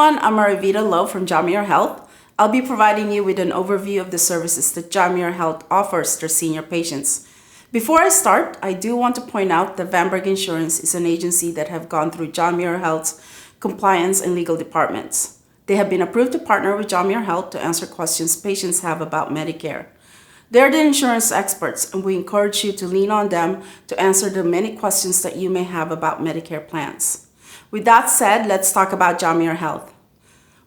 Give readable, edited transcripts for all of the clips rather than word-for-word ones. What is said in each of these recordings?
everyone, I'm Marivita Lowe from John Muir Health. I'll be providing you with an overview of the services that John Muir Health offers their senior patients. Before I start, I do want to point out that Berg Insurance is an agency that have gone through John Muir Health's compliance and legal departments. They have been approved to partner with John Muir Health to answer questions patients have about Medicare. They're the insurance experts, and we encourage you to lean on them to answer the many questions that you may have about Medicare plans. With that said, let's talk about John Muir Health.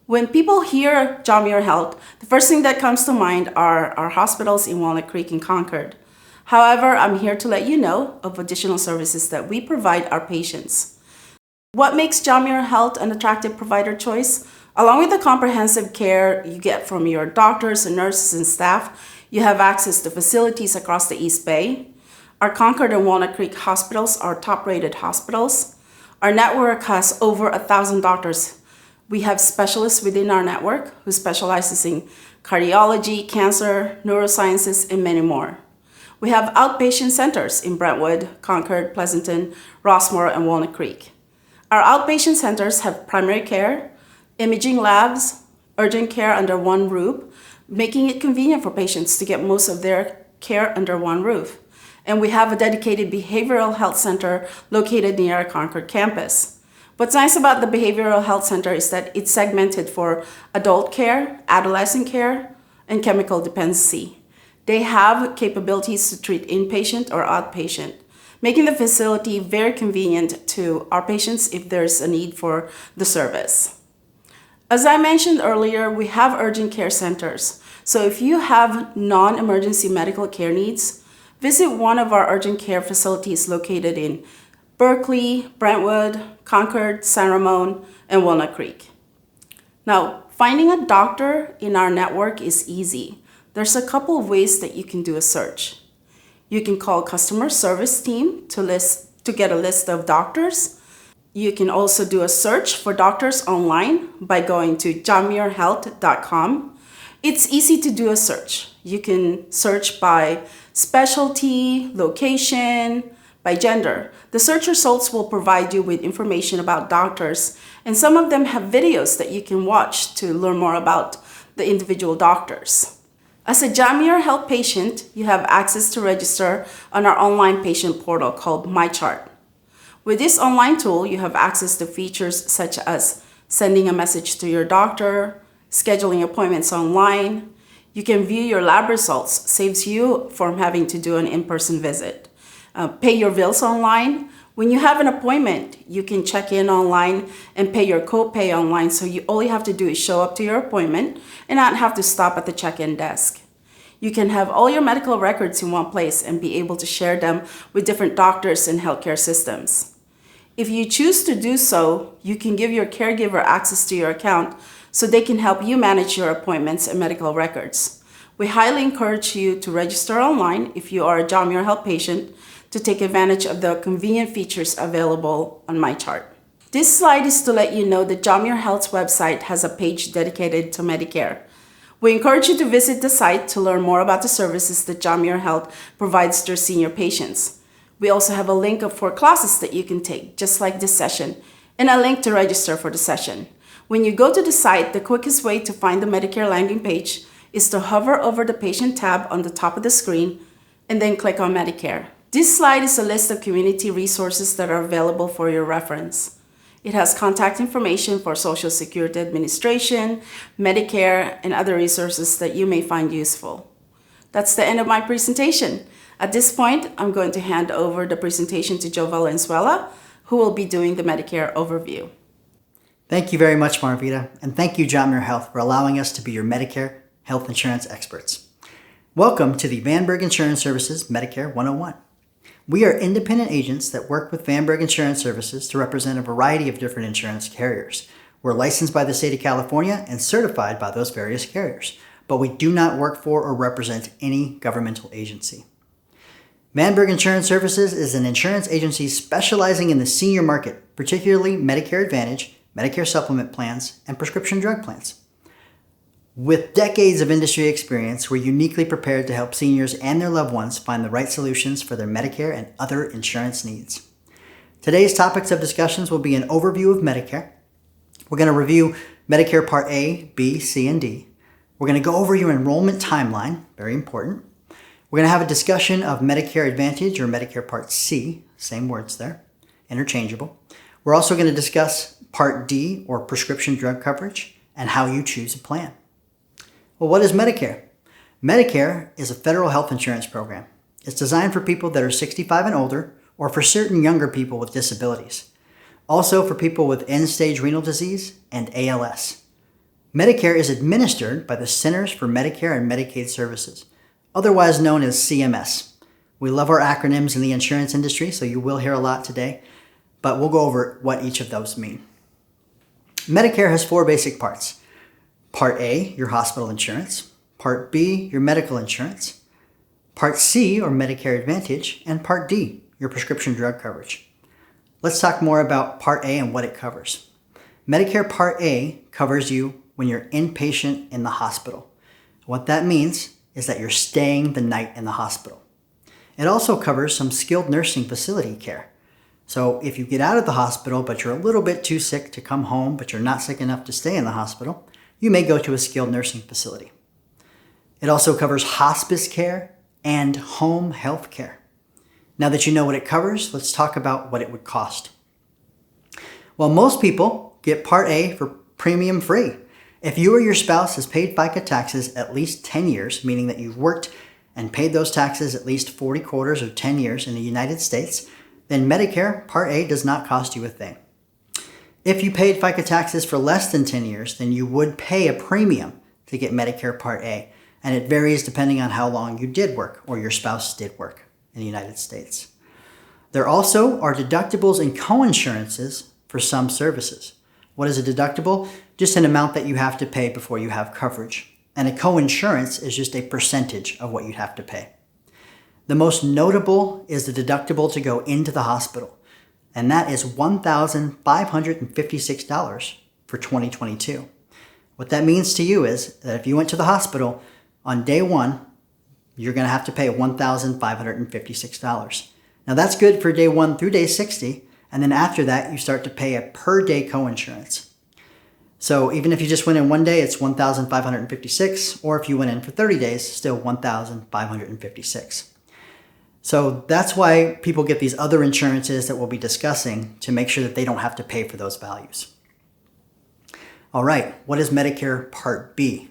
When people hear John Muir Health, the first thing that comes to mind are our hospitals in Walnut Creek and Concord. However, I'm here to let you know of additional services that we provide our patients. What makes John Muir Health an attractive provider choice? Along with the comprehensive care you get from your doctors and nurses and staff, you have access to facilities across the East Bay. Our Concord and Walnut Creek hospitals are top-rated hospitals. Our network has over 1,000 doctors. We have specialists within our network who specializes in cardiology, cancer, neurosciences, and many more. We have outpatient centers in Brentwood, Concord, Pleasanton, Rossmore, and Walnut Creek. Our outpatient centers have primary care, imaging labs, urgent care under one roof, making it convenient for patients to get most of their care under one roof. And we have a dedicated behavioral health center located near our Concord campus. What's nice about the behavioral health center is that it's segmented for adult care, adolescent care, and chemical dependency. They have capabilities to treat inpatient or outpatient, making the facility very convenient to our patients if there's a need for the service. As I mentioned earlier, we have urgent care centers. So if you have non-emergency medical care needs, visit one of our urgent care facilities located in Berkeley, Brentwood, Concord, San Ramon, and Walnut Creek. Now, finding a doctor in our network is easy. There's a couple of ways that you can do a search. You can call customer service team to get a list of doctors. You can also do a search for doctors online by going to johnmuirhealth.com. It's easy to do a search. You can search by specialty, location, by gender. The search results will provide you with information about doctors, and some of them have videos that you can watch to learn more about the individual doctors. As a John Muir Health patient, you have access to register on our online patient portal called MyChart. With this online tool, you have access to features such as sending a message to your doctor, scheduling appointments online. You can view your lab results, saves you from having to do an in-person visit. Pay your bills online. When you have an appointment, you can check in online and pay your copay online, so all you have to do is show up to your appointment and not have to stop at the check-in desk. You can have all your medical records in one place and be able to share them with different doctors and healthcare systems. If you choose to do so, you can give your caregiver access to your account so they can help you manage your appointments and medical records. We highly encourage you to register online if you are a John Muir Health patient to take advantage of the convenient features available on MyChart. This slide is to let you know that John Muir Health's website has a page dedicated to Medicare. We encourage you to visit the site to learn more about the services that John Muir Health provides their senior patients. We also have a link for classes that you can take, just like this session, and a link to register for the session. When you go to the site, the quickest way to find the Medicare landing page is to hover over the patient tab on the top of the screen and then click on Medicare. This slide is a list of community resources that are available for your reference. It has contact information for Social Security Administration, Medicare, and other resources that you may find useful. That's the end of my presentation. At this point, I'm going to hand over the presentation to Joe Valenzuela, who will be doing the Medicare overview. Thank you very much, Marvita, and thank you, John Muir Health, for allowing us to be your Medicare health insurance experts. Welcome to the Berg Insurance Services Medicare 101. We are independent agents that work with Berg Insurance Services to represent a variety of different insurance carriers. We're licensed by the state of California and certified by those various carriers, but we do not work for or represent any governmental agency. Berg Insurance Services is an insurance agency specializing in the senior market, particularly Medicare Advantage, Medicare supplement plans, and prescription drug plans. With decades of industry experience, we're uniquely prepared to help seniors and their loved ones find the right solutions for their Medicare and other insurance needs. Today's topics of discussions will be an overview of Medicare. We're going to review Medicare Part A, B, C, and D. We're going to go over your enrollment timeline, very important. We're going to have a discussion of Medicare Advantage or Medicare Part C, same words there, interchangeable. We're also going to discuss Part D or prescription drug coverage and how you choose a plan. Well, what is Medicare? Medicare is a federal health insurance program. It's designed for people that are 65 and older or for certain younger people with disabilities. Also for people with end-stage renal disease and ALS. Medicare is administered by the Centers for Medicare and Medicaid Services, otherwise known as CMS. We love our acronyms in the insurance industry, so you will hear a lot today, but we'll go over what each of those mean. Medicare has 4 basic parts. Part A, your hospital insurance. Part B, your medical insurance. Part C, or Medicare Advantage. And Part D, your prescription drug coverage. Let's talk more about Part A and what it covers. Medicare Part A covers you when you're inpatient in the hospital. What that means is that you're staying the night in the hospital. It also covers some skilled nursing facility care. So if you get out of the hospital, but you're a little bit too sick to come home, but you're not sick enough to stay in the hospital, you may go to a skilled nursing facility. It also covers hospice care and home health care. Now that you know what it covers, let's talk about what it would cost. Well, most people get Part A for premium free. If you or your spouse has paid FICA taxes at least 10 years, meaning that you've worked and paid those taxes at least 40 quarters or 10 years in the United States, then Medicare Part A does not cost you a thing. If you paid FICA taxes for less than 10 years, then you would pay a premium to get Medicare Part A, and it varies depending on how long you did work or your spouse did work in the United States. There also are deductibles and coinsurances for some services. What is a deductible? Just an amount that you have to pay before you have coverage. And a coinsurance is just a percentage of what you'd have to pay. The most notable is the deductible to go into the hospital, and that is $1,556 for 2022. What that means to you is that if you went to the hospital on day 1, you're going to have to pay $1,556. Now that's good for day 1 through day 60, and then after that you start to pay a per day coinsurance. So even if you just went in one day, it's $1,556, or if you went in for 30 days, still $1,556. So that's why people get these other insurances that we'll be discussing to make sure that they don't have to pay for those values. All right, what is Medicare Part B?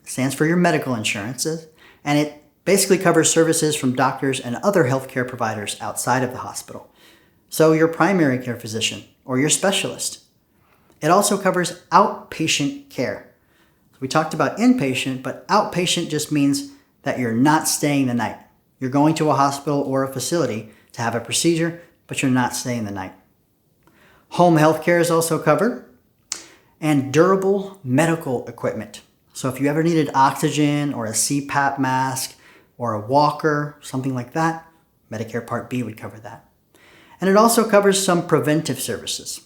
It stands for your medical insurances, and it basically covers services from doctors and other healthcare providers outside of the hospital. So your primary care physician or your specialist. It also covers outpatient care. We talked about inpatient, but outpatient just means that you're not staying the night. You're going to a hospital or a facility to have a procedure, but you're not staying the night. Home health care is also covered, and durable medical equipment. So if you ever needed oxygen or a CPAP mask or a walker, something like that, Medicare Part B would cover that. And it also covers some preventive services.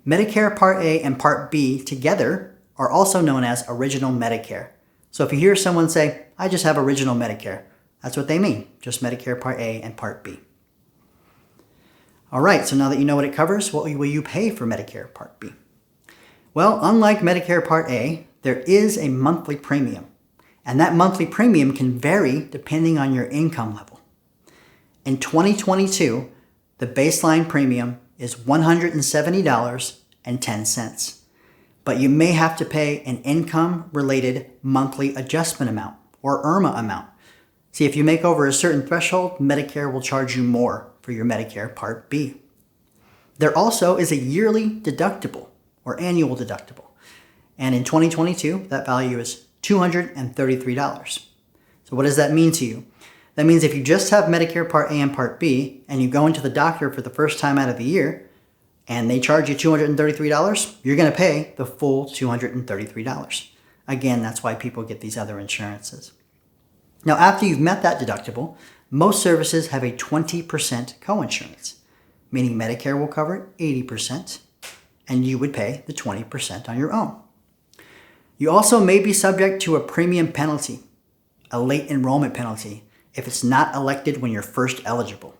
Medicare Part A and Part B together are also known as Original Medicare. So if you hear someone say, I just have Original Medicare, that's what they mean, just Medicare Part A and Part B. All right, so now that you know what it covers, what will you pay for Medicare Part B? Well, unlike Medicare Part A, there is a monthly premium, and that monthly premium can vary depending on your income level. In 2022, the baseline premium is $170.10, but you may have to pay an income-related monthly adjustment amount, or IRMA amount. See, if you make over a certain threshold, Medicare will charge you more for your Medicare Part B. There also is a yearly deductible, or annual deductible, and in 2022, that value is $233. So what does that mean to you? That means if you just have Medicare Part A and Part B, and you go into the doctor for the first time out of the year, and they charge you $233, you're going to pay the full $233. Again, that's why people get these other insurances. Now, after you've met that deductible, most services have a 20% coinsurance, meaning Medicare will cover 80%, and you would pay the 20% on your own. You also may be subject to a premium penalty, a late enrollment penalty, if it's not elected when you're first eligible.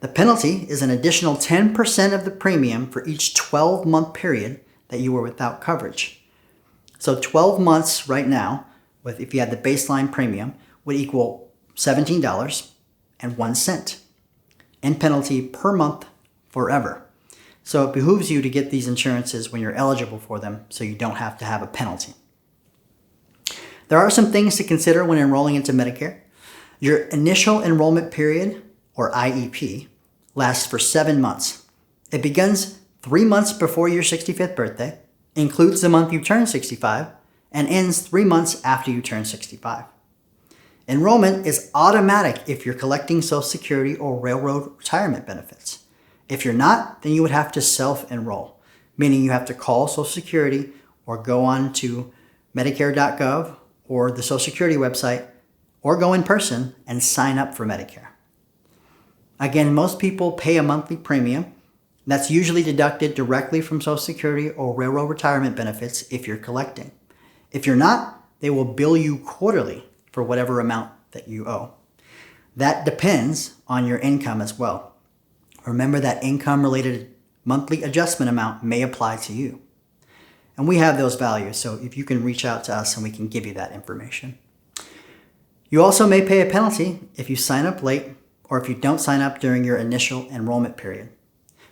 The penalty is an additional 10% of the premium for each 12-month period that you were without coverage. So 12 months right now, if you had the baseline premium, would equal $17.01 in penalty per month forever. So it behooves you to get these insurances when you're eligible for them so you don't have to have a penalty. There are some things to consider when enrolling into Medicare. Your initial enrollment period, or IEP, lasts for 7 months. It begins 3 months before your 65th birthday, includes the month you turn 65, and ends 3 months after you turn 65. Enrollment is automatic if you're collecting Social Security or railroad retirement benefits. If you're not, then you would have to self-enroll, meaning you have to call Social Security or go on to Medicare.gov or the Social Security website or go in person and sign up for Medicare. Again, most people pay a monthly premium. That's usually deducted directly from Social Security or railroad retirement benefits if you're collecting. If you're not, they will bill you quarterly for whatever amount that you owe. That depends on your income as well. Remember that income-related monthly adjustment amount may apply to you. And we have those values, so if you can reach out to us and we can give you that information. You also may pay a penalty if you sign up late or if you don't sign up during your initial enrollment period.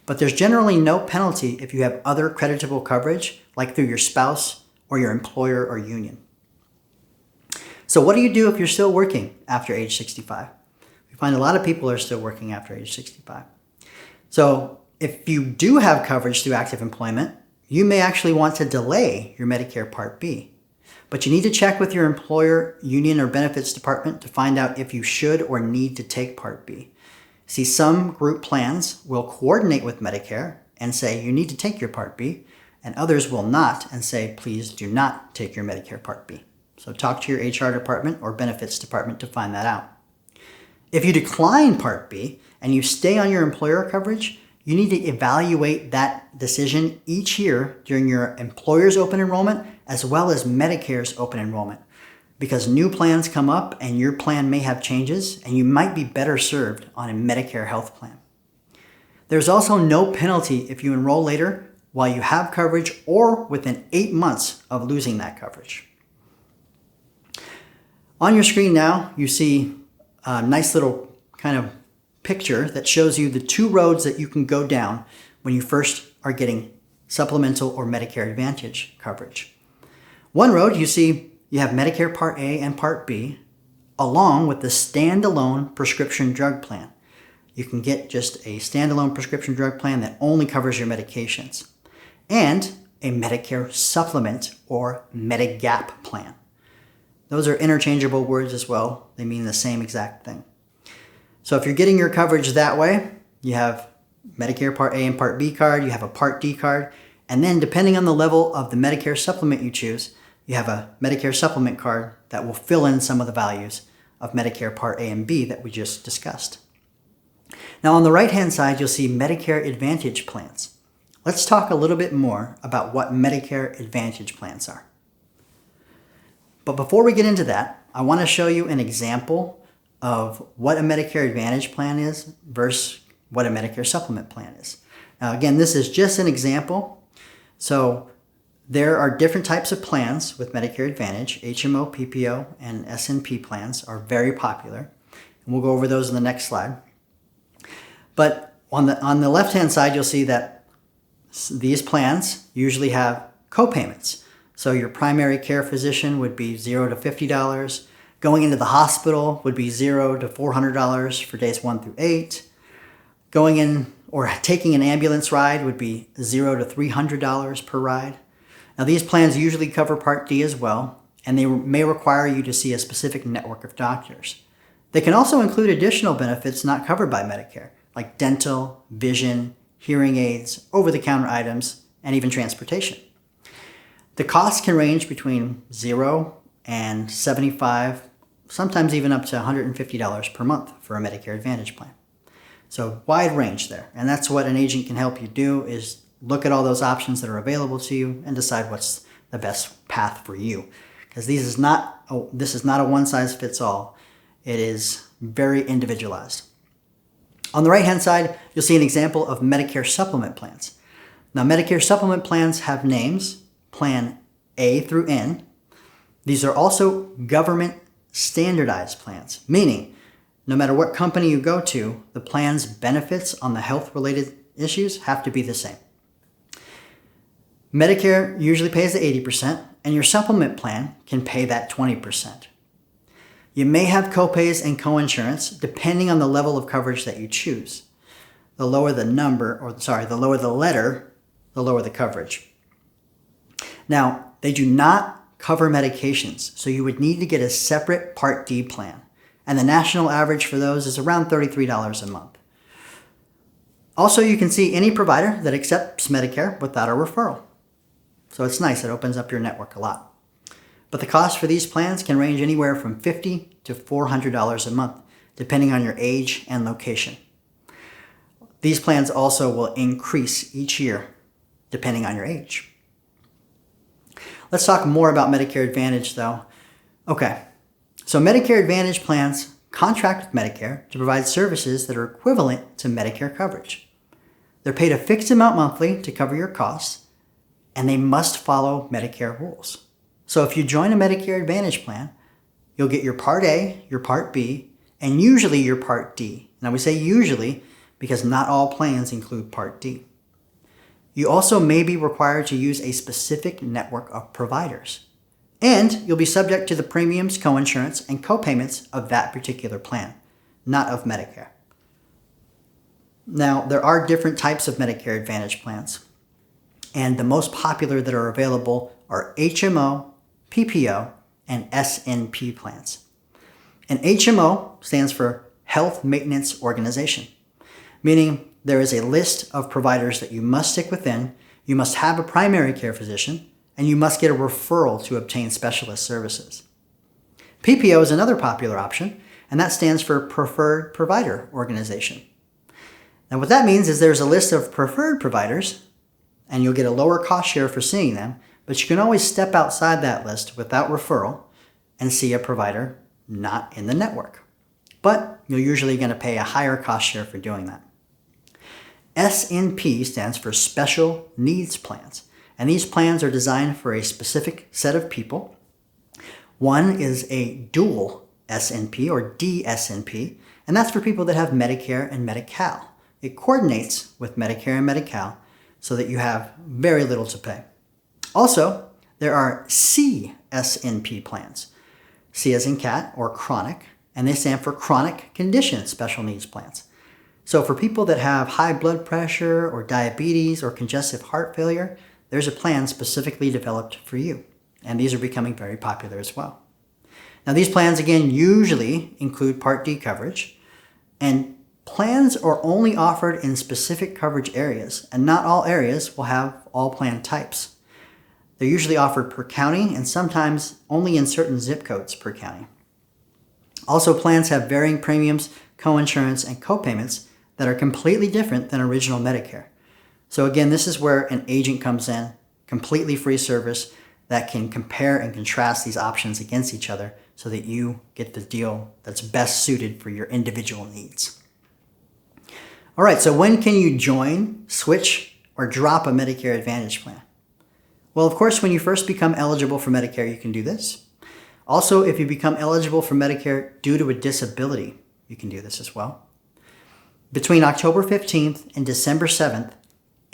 But there's generally no penalty if you have other creditable coverage, like through your spouse or your employer or union. So what do you do if you're still working after age 65? We find a lot of people are still working after age 65. So if you do have coverage through active employment, you may actually want to delay your Medicare Part B. But you need to check with your employer, union, or benefits department to find out if you should or need to take Part B. See, some group plans will coordinate with Medicare and say you need to take your Part B, and others will not and say please do not take your Medicare Part B. So talk to your HR department or benefits department to find that out. If you decline Part B and you stay on your employer coverage, you need to evaluate that decision each year during your employer's open enrollment as well as Medicare's open enrollment, because new plans come up and your plan may have changes and you might be better served on a Medicare health plan. There's also no penalty if you enroll later while you have coverage or within 8 months of losing that coverage. On your screen now, you see a nice little kind of picture that shows you the 2 roads that you can go down when you first are getting supplemental or Medicare Advantage coverage. One road, you see you have Medicare Part A and Part B, along with the standalone prescription drug plan. You can get just a standalone prescription drug plan that only covers your medications, and a Medicare supplement or Medigap plan. Those are interchangeable words as well. They mean the same exact thing. So if you're getting your coverage that way, you have Medicare Part A and Part B card, you have a Part D card, and then depending on the level of the Medicare supplement you choose, you have a Medicare supplement card that will fill in some of the values of Medicare Part A and B that we just discussed. Now on the right-hand side, you'll see Medicare Advantage plans. Let's talk a little bit more about what Medicare Advantage plans are. But before we get into that, I want to show you an example of what a Medicare Advantage plan is versus what a Medicare Supplement plan is. Now again, this is just an example. So there are different types of plans with Medicare Advantage. HMO, PPO, and SNP plans are very popular. And we'll go over those in the next slide. But on the left-hand side, you'll see that these plans usually have co-payments. So your primary care physician would be $0 to $50. Going into the hospital would be $0 to $400 for days 1 through 8. Going in or taking an ambulance ride would be $0 to $300 per ride. Now these plans usually cover Part D as well, and they may require you to see a specific network of doctors. They can also include additional benefits not covered by Medicare, like dental, vision, hearing aids, over-the-counter items, and even transportation. The costs can range between $0 and $75, sometimes even up to $150 per month for a Medicare Advantage plan. So wide range there. And that's what an agent can help you do, is look at all those options that are available to you and decide what's the best path for you. Because this is not a one-size-fits-all. It is very individualized. On the right-hand side, you'll see an example of Medicare supplement plans. Now, Medicare supplement plans have names, Plan A through N. These are also government standardized plans, meaning no matter what company you go to, the plan's benefits on the health-related issues have to be the same. Medicare usually pays the 80%, and your supplement plan can pay that 20%. You may have copays and coinsurance depending on the level of coverage that you choose. The lower the lower the letter, the lower the coverage. Now, they do not cover medications, so you would need to get a separate Part D plan, and the national average for those is around $33 a month. Also, you can see any provider that accepts Medicare without a referral. So it's nice, it opens up your network a lot. But the cost for these plans can range anywhere from $50 to $400 a month, depending on your age and location. These plans also will increase each year, depending on your age. Let's talk more about Medicare Advantage though. Okay, so Medicare Advantage plans contract with Medicare to provide services that are equivalent to Medicare coverage. They're paid a fixed amount monthly to cover your costs, and they must follow Medicare rules. So if you join a Medicare Advantage plan, you'll get your Part A, your Part B, and usually your Part D. Now we say usually because not all plans include Part D. You also may be required to use a specific network of providers. And you'll be subject to the premiums, coinsurance, and copayments of that particular plan, not of Medicare. Now, there are different types of Medicare Advantage plans, and the most popular that are available are HMO, PPO, and SNP plans. And HMO stands for Health Maintenance Organization, meaning there is a list of providers that you must stick within, you must have a primary care physician, and you must get a referral to obtain specialist services. PPO is another popular option, and that stands for Preferred Provider Organization. Now what that means is there's a list of preferred providers, and you'll get a lower cost share for seeing them, but you can always step outside that list without referral and see a provider not in the network. But you're usually going to pay a higher cost share for doing that. SNP stands for Special Needs Plans, and these plans are designed for a specific set of people. One is a dual SNP or DSNP, and that's for people that have Medicare and Medi-Cal. It coordinates with Medicare and Medi-Cal so that you have very little to pay. Also, there are CSNP plans. C as in cat or chronic, and they stand for Chronic Condition Special Needs Plans. So for people that have high blood pressure or diabetes or congestive heart failure, there's a plan specifically developed for you. And these are becoming very popular as well. Now these plans, again, usually include Part D coverage, and plans are only offered in specific coverage areas, and not all areas will have all plan types. They're usually offered per county and sometimes only in certain zip codes per county. Also, plans have varying premiums, coinsurance, and copayments that are completely different than original Medicare. So again, this is where an agent comes in, completely free service that can compare and contrast these options against each other so that you get the deal that's best suited for your individual needs. All right, so when can you join, switch, or drop a Medicare Advantage plan? Well, of course, when you first become eligible for Medicare, you can do this. Also, if you become eligible for Medicare due to a disability, you can do this as well. Between October 15th and December 7th,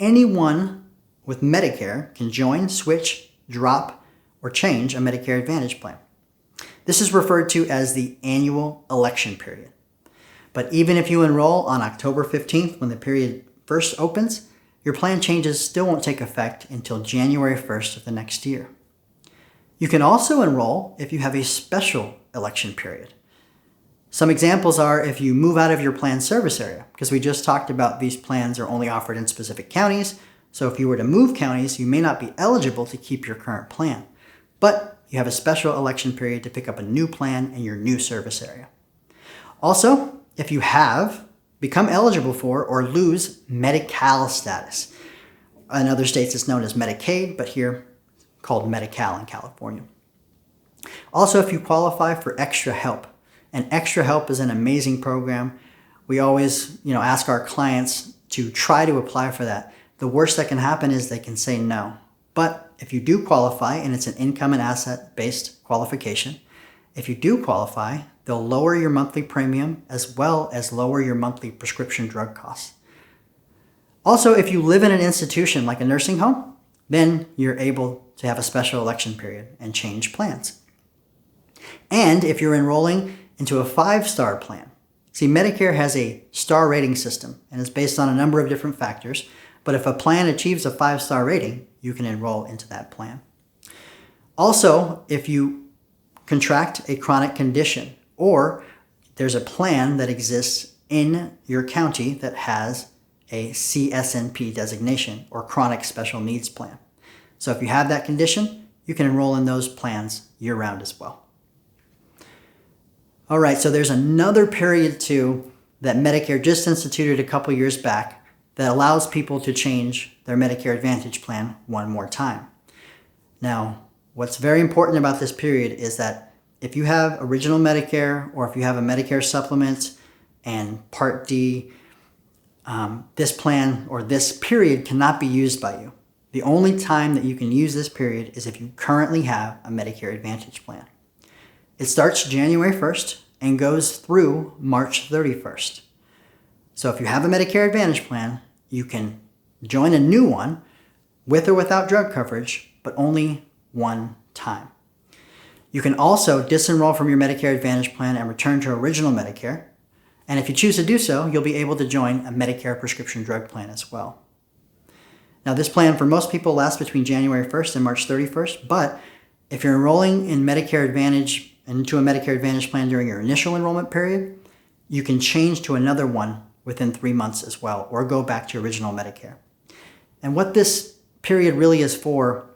anyone with Medicare can join, switch, drop, or change a Medicare Advantage plan. This is referred to as the annual election period. But even if you enroll on October 15th when the period first opens, your plan changes still won't take effect until January 1st of the next year. You can also enroll if you have a special election period. Some examples are if you move out of your plan service area, because we just talked about these plans are only offered in specific counties. So if you were to move counties, you may not be eligible to keep your current plan, but you have a special election period to pick up a new plan in your new service area. Also, if you have become eligible for or lose Medi-Cal status. In other states, it's known as Medicaid, but here called Medi-Cal in California. Also, if you qualify for extra help, and extra help is an amazing program. We always, ask our clients to try to apply for that the worst that can happen is they can say no. But if you do qualify, and it's an income and asset-based qualification, if you do qualify, they'll lower your monthly premium as well as lower your monthly prescription drug costs. Also, if you live in an institution like a nursing home, then you're able to have a special election period and change plans. And if you're enrolling into a 5-star plan, see, Medicare has a star rating system and it's based on a number of different factors, but if a plan achieves a 5-star rating, you can enroll into that plan. Also, if you contract a chronic condition or there's a plan that exists in your county that has a CSNP designation or chronic special needs plan. So if you have that condition, you can enroll in those plans year-round as well. All right, so there's another period too that Medicare just instituted a couple years back that allows people to change their Medicare Advantage plan one more time. Now, what's very important about this period is that if you have original Medicare or if you have a Medicare supplement and Part D, this plan or this period cannot be used by you. The only time that you can use this period is if you currently have a Medicare Advantage plan. It starts January 1st and goes through March 31st. So if you have a Medicare Advantage plan, you can join a new one with or without drug coverage, but only one time. You can also disenroll from your Medicare Advantage plan and return to original Medicare. And if you choose to do so, you'll be able to join a Medicare prescription drug plan as well. Now, this plan for most people lasts between January 1st and March 31st, but if you're enrolling in Medicare Advantage into a Medicare Advantage plan during your initial enrollment period, you can change to another one within 3 months as well, or go back to original Medicare. And what this period really is for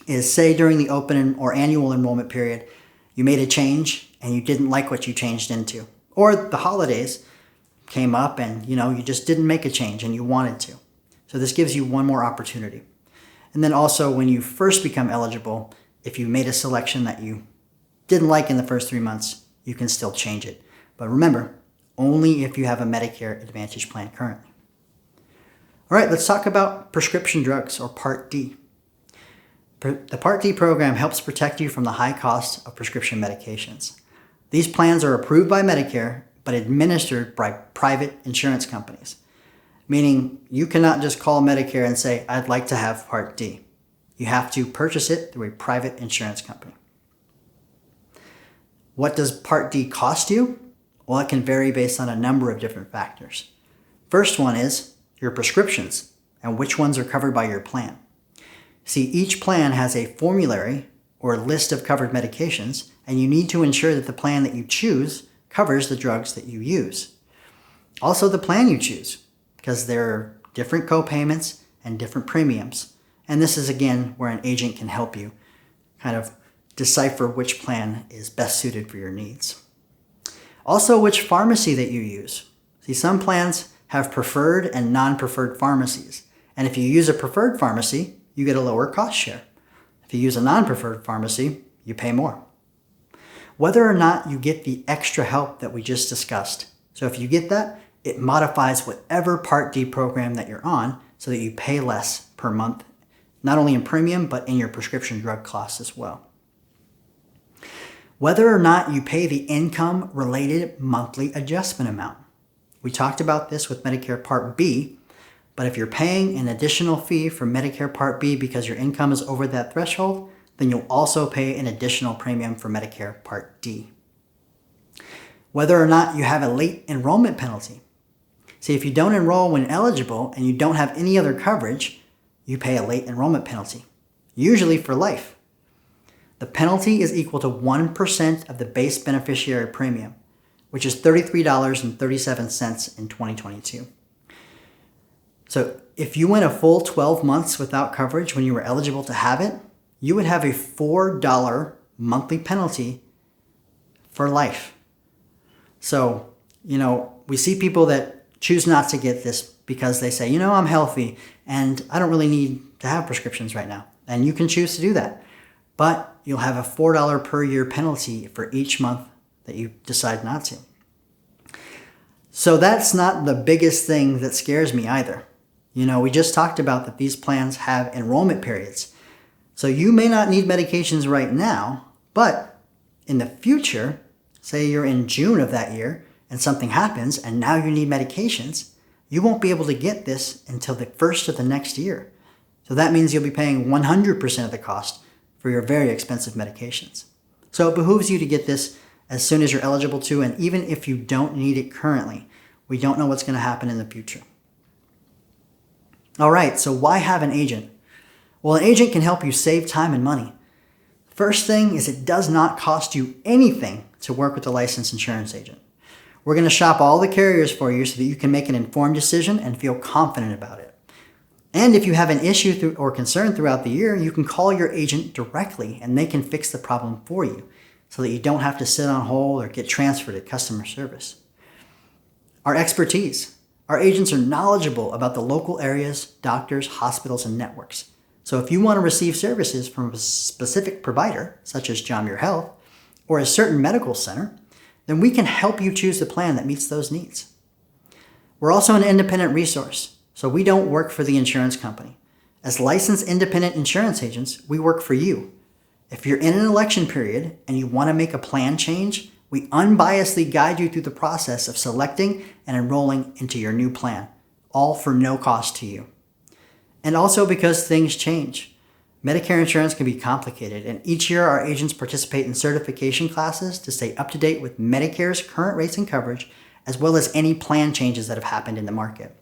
is, say during the open or annual enrollment period, you made a change and you didn't like what you changed into. Or the holidays came up and you just didn't make a change and you wanted to. So this gives you one more opportunity. And then also when you first become eligible, if you made a selection that you didn't like in the first 3 months, you can still change it. But remember, only if you have a Medicare Advantage plan currently. All right, let's talk about prescription drugs or Part D. The Part D program helps protect you from the high cost of prescription medications. These plans are approved by Medicare, but administered by private insurance companies, meaning you cannot just call Medicare and say, I'd like to have Part D. You have to purchase it through a private insurance company. What does Part D cost you? Well, it can vary based on a number of different factors. First one is your prescriptions and which ones are covered by your plan. See, each plan has a formulary or list of covered medications, and you need to ensure that the plan that you choose covers the drugs that you use. Also the plan you choose, because there are different co-payments and different premiums. And this is again where an agent can help you kind of decipher which plan is best suited for your needs. Also, which pharmacy that you use. See, some plans have preferred and non-preferred pharmacies. And if you use a preferred pharmacy, you get a lower cost share. If you use a non-preferred pharmacy, you pay more. Whether or not you get the extra help that we just discussed. So if you get that, it modifies whatever Part D program that you're on so that you pay less per month, not only in premium, but in your prescription drug costs as well. Whether or not you pay the income-related monthly adjustment amount. We talked about this with Medicare Part B, but if you're paying an additional fee for Medicare Part B because your income is over that threshold, then you'll also pay an additional premium for Medicare Part D. Whether or not you have a late enrollment penalty. See, if you don't enroll when eligible and you don't have any other coverage, you pay a late enrollment penalty, usually for life. The penalty is equal to 1% of the base beneficiary premium, which is $33.37 in 2022. So if you went a full 12 months without coverage when you were eligible to have it, you would have a $4 monthly penalty for life. So, we see people that choose not to get this because they say, I'm healthy and I don't really need to have prescriptions right now. And you can choose to do that. But you'll have a $4 per year penalty for each month that you decide not to. So that's not the biggest thing that scares me either. We just talked about that these plans have enrollment periods. So you may not need medications right now, but in the future, say you're in June of that year and something happens and now you need medications, you won't be able to get this until the first of the next year. So that means you'll be paying 100% of the cost for your very expensive medications. So it behooves you to get this as soon as you're eligible to, and even if you don't need it currently, we don't know what's going to happen in the future. All right, so why have an agent? Well, an agent can help you save time and money. First thing is it does not cost you anything to work with a licensed insurance agent. We're going to shop all the carriers for you so that you can make an informed decision and feel confident about it. And if you have an issue or concern throughout the year, you can call your agent directly and they can fix the problem for you so that you don't have to sit on hold or get transferred at customer service. Our expertise. Our agents are knowledgeable about the local areas, doctors, hospitals, and networks. So if you want to receive services from a specific provider, such as John Muir Health, or a certain medical center, then we can help you choose the plan that meets those needs. We're also an independent resource, so we don't work for the insurance company. As licensed independent insurance agents, we work for you. If you're in an election period and you want to make a plan change, we unbiasedly guide you through the process of selecting and enrolling into your new plan, all for no cost to you. And also because things change. Medicare insurance can be complicated, and each year our agents participate in certification classes to stay up to date with Medicare's current rates and coverage, as well as any plan changes that have happened in the market.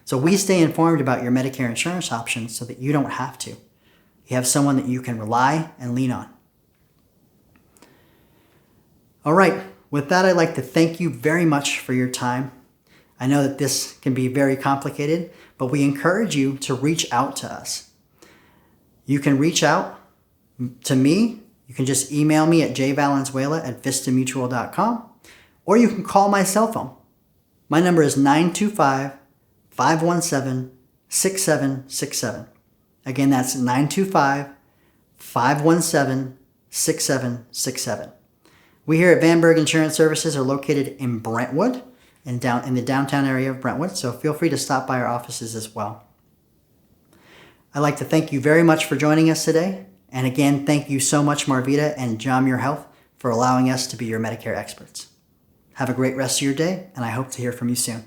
So we stay informed about your Medicare insurance options so that you don't have to. You have someone that you can rely and lean on. All right, with that, I'd like to thank you very much for your time. I know that this can be very complicated, but we encourage you to reach out to us. You can reach out to me. You can just email me at jvalenzuela@vistamutual.com, or you can call my cell phone. My number is 925-517-6767. Again, that's 925-517-6767. We here at Berg Insurance Services are located in Brentwood, in the downtown area of Brentwood, so feel free to stop by our offices as well. I'd like to thank you very much for joining us today. And again, thank you so much, Marvita and John Muir Health, for allowing us to be your Medicare experts. Have a great rest of your day, and I hope to hear from you soon.